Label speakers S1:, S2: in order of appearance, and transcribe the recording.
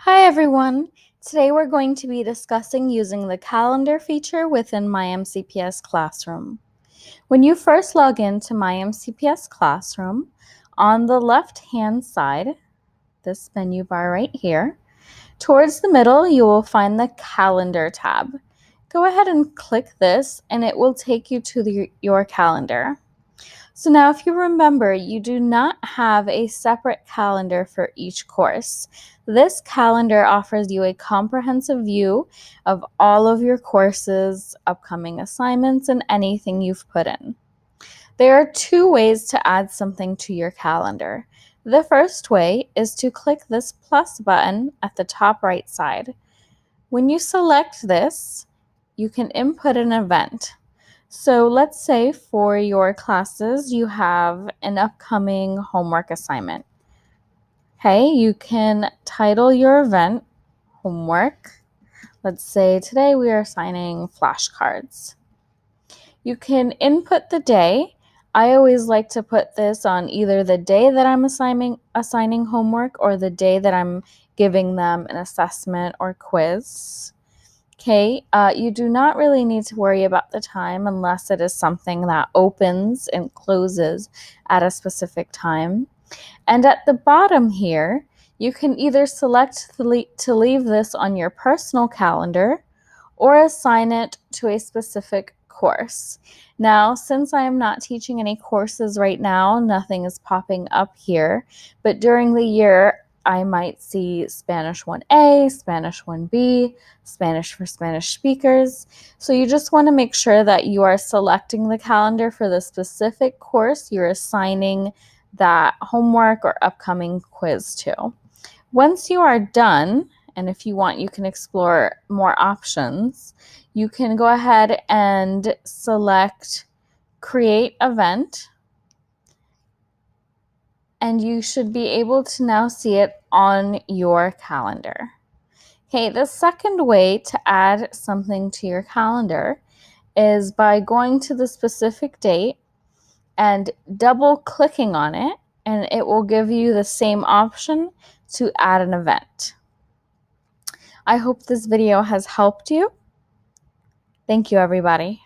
S1: Hi everyone! Today we're going to be discussing using the calendar feature within MyMCPS Classroom. When you first log into MyMCPS Classroom, on the left-hand side, this menu bar right here, towards the middle you will find the Calendar tab. Go ahead and click this and it will take you to your calendar. So now if you remember, you do not have a separate calendar for each course. This calendar offers you a comprehensive view of all of your courses, upcoming assignments, and anything you've put in. There are two ways to add something to your calendar. The first way is to click this plus button at the top right side. When you select this, you can input an event. So let's say for your classes, you have an upcoming homework assignment. Okay, you can title your event homework. Let's say today we are assigning flashcards. You can input the day. I always like to put this on either the day that I'm assigning homework or the day that I'm giving them an assessment or quiz. Okay, you do not really need to worry about the time unless it is something that opens and closes at a specific time. And at the bottom here, you can either select to leave this on your personal calendar or assign it to a specific course. Now, since I am not teaching any courses right now, nothing is popping up here, but during the year, I might see Spanish 1A, Spanish 1B, Spanish for Spanish speakers. So you just want to make sure that you are selecting the calendar for the specific course you're assigning that homework or upcoming quiz to. Once you are done, and if you want, you can explore more options, you can go ahead and select Create Event, and you should be able to now see it on your calendar. Okay, the second way to add something to your calendar is by going to the specific date and double clicking on it, and it will give you the same option to add an event. I hope this video has helped you. Thank you, everybody.